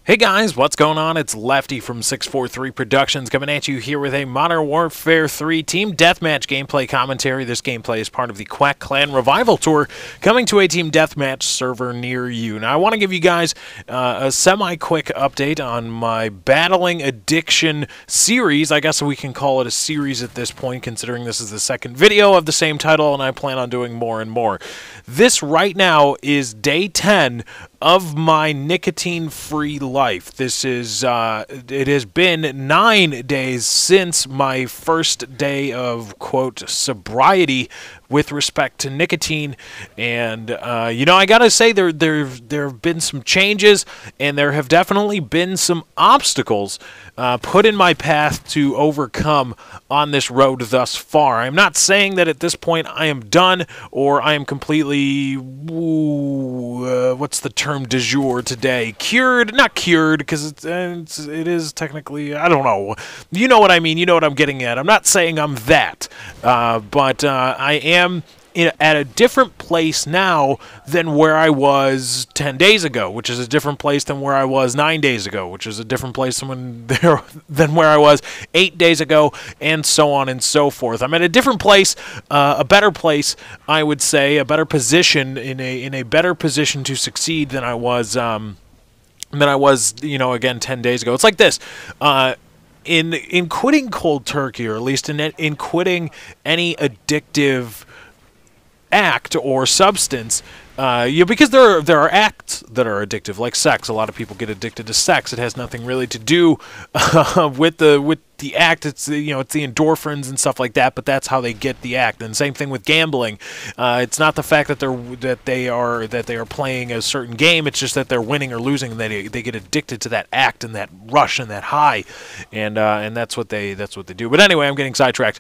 Hey guys, what's going on? It's Lefty from 643 Productions coming at you here with a Modern Warfare 3 Team Deathmatch gameplay commentary. This gameplay is part of the Quack Clan Revival Tour coming to a Team Deathmatch server near you. Now I want to give you guys a semi-quick update on my Battling Addiction series. I guess we can call it a series at this point, considering this is the second video of the same title and I plan on doing more and more. This right now is day 10 of my nicotine-free life. This is, it has been 9 days since my first day of, quote, sobriety with respect to nicotine, and you know, I gotta say there have been some changes, and there have definitely been some obstacles put in my path to overcome on this road thus far. I'm not saying that at this point I am done or I am completely what's the term du jour today? Cured? Not cured, because it is technically, I don't know. You know what I mean. You know what I'm getting at. I'm not saying I'm that, but I am at a different place now than where I was 10 days ago, which is a different place than where I was 9 days ago, which is a different place than where I was 8 days ago, and so on and so forth. I'm at a different place, a better place, I would say, a better position, in a better position to succeed than I was, you know, again, 10 days ago. It's like this. In quitting cold turkey, or at least in quitting any addictive act or substance, because there are acts that are addictive, like sex. A lot of people get addicted to sex. It has nothing really to do with the act. It's, you know, it's the endorphins and stuff like that, but that's how they get the act. And same thing with gambling. It's not the fact that they are playing a certain game. It's just that they're winning or losing, and they get addicted to that act and that rush and that high, and that's what they do. But anyway, I'm getting sidetracked.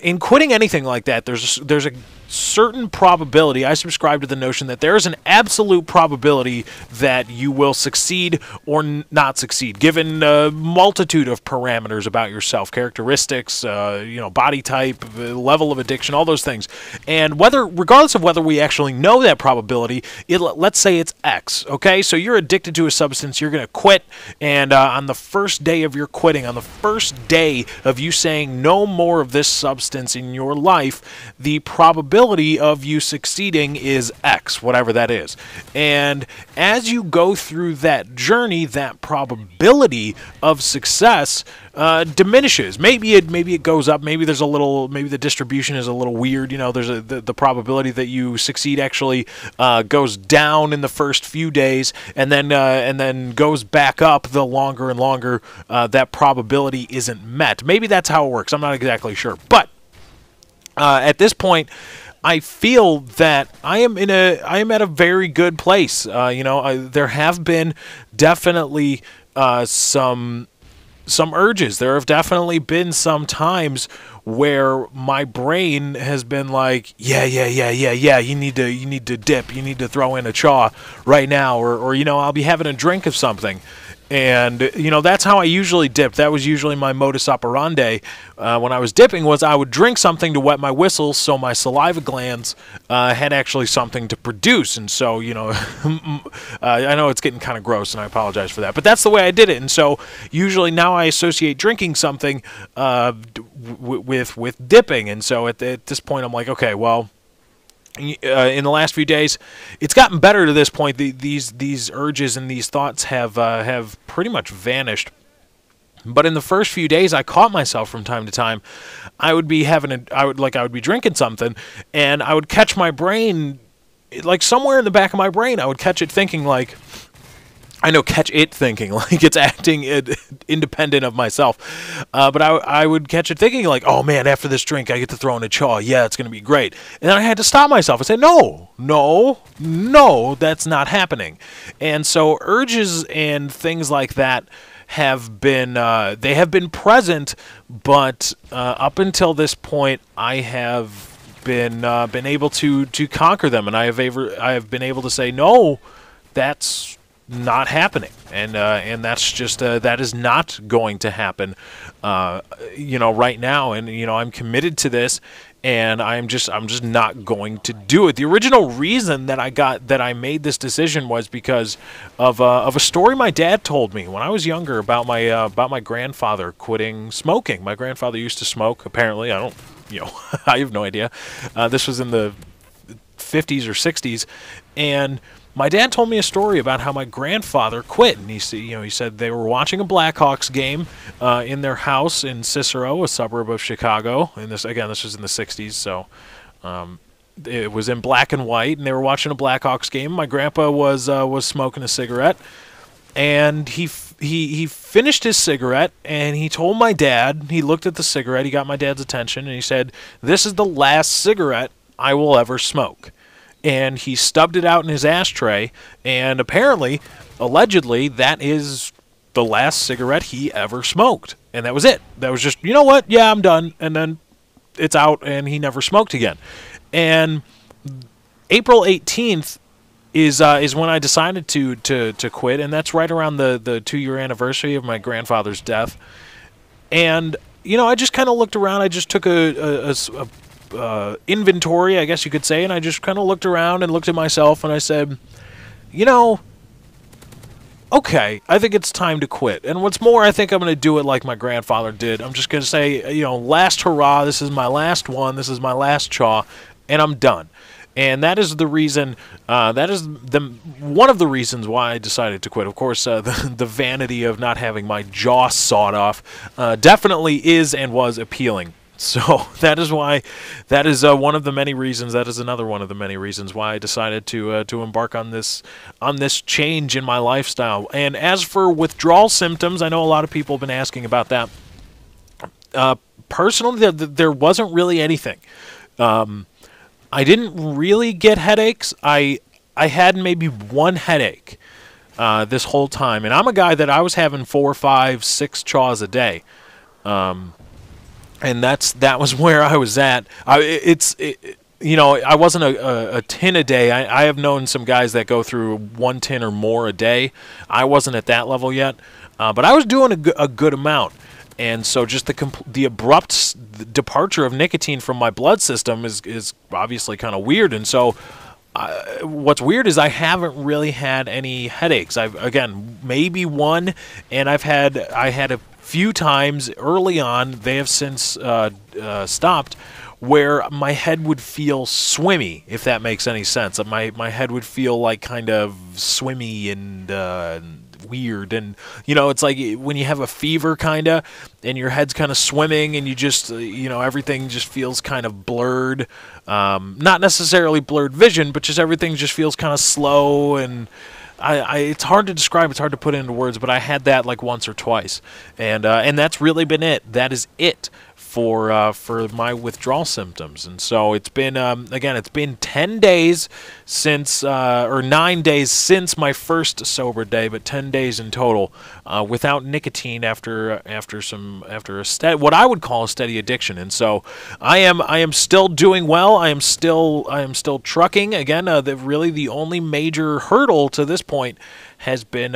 In quitting anything like that, there's a certain probability. I subscribe to the notion that there is an absolute probability that you will succeed or not succeed, given a multitude of parameters about yourself, characteristics, you know, body type, level of addiction, all those things. And regardless of whether we actually know that probability, let's say it's X. Okay, so you're addicted to a substance, you're going to quit, and on the first day of your quitting, on the first day of you saying no more of this substance in your life, the probability of you succeeding is X, whatever that is. And as you go through that journey, that probability of success diminishes. Maybe it goes up. Maybe there's a little. Maybe the distribution is a little weird. You know, there's the probability that you succeed actually goes down in the first few days, and then goes back up the longer and longer that probability isn't met. Maybe that's how it works. I'm not exactly sure, but at this point, I feel that I am at a very good place. You know, there have been definitely some urges. There have definitely been some times where my brain has been like, yeah, you need to dip, you need to throw in a chaw right now, or you know, I'll be having a drink of something. And, you know, that's how I usually dip. That was usually my modus operandi when I was dipping, was I would drink something to wet my whistle so my saliva glands had actually something to produce. And so, you know, I know it's getting kind of gross, and I apologize for that. But that's the way I did it. And so usually now I associate drinking something with dipping. And so at this point I'm like, okay, well, in the last few days, it's gotten better to this point. These urges and these thoughts have pretty much vanished. But in the first few days, I caught myself from time to time. I would be drinking something, and I would catch my brain, like somewhere in the back of my brain, I would catch it thinking like, catch it thinking like it's acting independent of myself. But I would catch it thinking like, oh man, after this drink, I get to throw in a chaw. Yeah, it's going to be great. And then I had to stop myself and say, no, that's not happening. And so urges and things like that have been, they have been present, but up until this point, I have been able to conquer them. And I have been able to say, no, that's not happening, and that's just that is not going to happen, right now. And I'm committed to this, and I'm just not going to do it. The original reason that I made this decision was because of a story my dad told me when I was younger about my grandfather quitting smoking. My grandfather used to smoke. Apparently, I don't, I have no idea. This was in the 50s or 60s, and my dad told me a story about how my grandfather quit, and he said they were watching a Blackhawks game in their house in Cicero, a suburb of Chicago. And this was in the 60s, so it was in black and white, and they were watching a Blackhawks game. My grandpa was smoking a cigarette, and he finished his cigarette, and he told my dad. He looked at the cigarette. He got my dad's attention, and he said, "This is the last cigarette I will ever smoke." And he stubbed it out in his ashtray, and apparently, allegedly, that is the last cigarette he ever smoked. And that was it. That was just, you know what? Yeah, I'm done. And then it's out, and he never smoked again. And April 18th is when I decided to quit, and that's right around the 2-year anniversary of my grandfather's death. And I just kind of looked around. I just took a inventory, I guess you could say, and I just kind of looked around and looked at myself, and I said, okay, I think it's time to quit. And what's more, I think I'm going to do it like my grandfather did. I'm just going to say, last hurrah, this is my last one, this is my last chaw, and I'm done. And that is the reason, one of the reasons why I decided to quit. Of course, the vanity of not having my jaw sawed off definitely is and was appealing. So that is why, that is one of the many reasons. That is another one of the many reasons why I decided to embark on this change in my lifestyle. And as for withdrawal symptoms, I know a lot of people have been asking about that. Personally, there wasn't really anything. I didn't really get headaches. I had maybe one headache this whole time, and I'm a guy that I was having 4, 5, 6 chaws a day. And that was where I was at. I wasn't a tin a day. I have known some guys that go through 1 tin or more a day. I wasn't at that level yet, but I was doing a good amount. And so just the abrupt departure of nicotine from my blood system is obviously kind of weird. And so what's weird is I haven't really had any headaches. Again, maybe one, and I had a few times early on, they have since stopped, where my head would feel swimmy, if that makes any sense. My head would feel like kind of swimmy and weird, and it's like when you have a fever kind of, and your head's kind of swimming, and you just everything just feels kind of blurred, not necessarily blurred vision, but just everything just feels kind of slow, and it's hard to describe, it's hard to put into words, but I had that like once or twice, and that's really been it. That is it for my withdrawal symptoms. And so it's been again, it's been 10 days since or 9 days since my first sober day, but 10 days in total without nicotine after what I would call a steady addiction. And so I am still doing well. I am still trucking. Again, really the only major hurdle to this point has been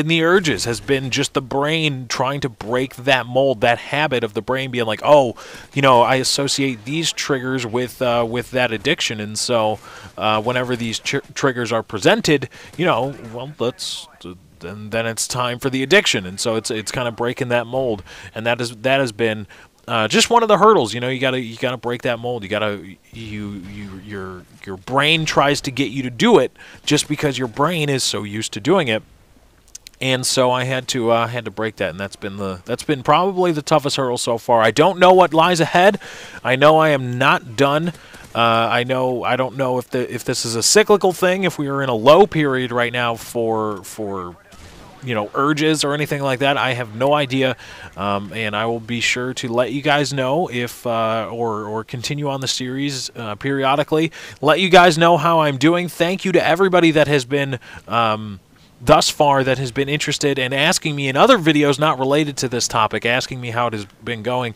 the urges, has been just the brain trying to break that mold, that habit of the brain being like, oh, I associate these triggers with that addiction, and so whenever these triggers are presented, well, then it's time for the addiction, and so it's kind of breaking that mold, and that has been just one of the hurdles. You gotta break that mold. Your brain tries to get you to do it just because your brain is so used to doing it. And so I had to break that, and that's been probably the toughest hurdle so far. I don't know what lies ahead. I know I am not done. I don't know if this is a cyclical thing, if we are in a low period right now for urges or anything like that. I have no idea, and I will be sure to let you guys know if or continue on the series periodically. Let you guys know how I'm doing. Thank you to everybody that has been thus far, that has been interested and asking me in other videos not related to this topic, asking me how it has been going.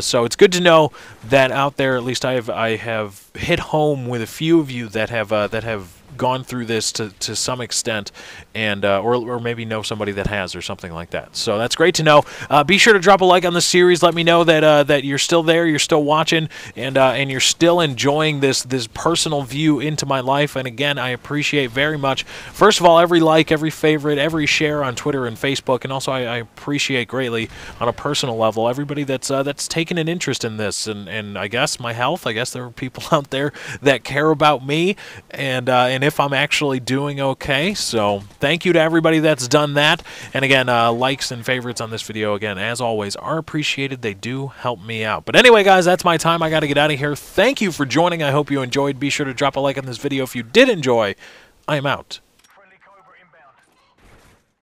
So it's good to know that out there, at least I have hit home with a few of you that have gone through this to some extent, and or maybe know somebody that has or something like that. So that's great to know. Be sure to drop a like on the series. Let me know that that you're still there, you're still watching, and you're still enjoying this personal view into my life. And again, I appreciate very much, first of all, every like, every favorite, every share on Twitter and Facebook, and also I appreciate greatly on a personal level everybody that's taken an interest in this, and I guess my health. I guess there are people out there that care about me and if I'm actually doing okay. So thank you to everybody that's done that. And again, likes and favorites on this video, again, as always, are appreciated. They do help me out. But anyway, guys, that's my time. I got to get out of here. Thank you for joining. I hope you enjoyed. Be sure to drop a like on this video if you did enjoy. I am out.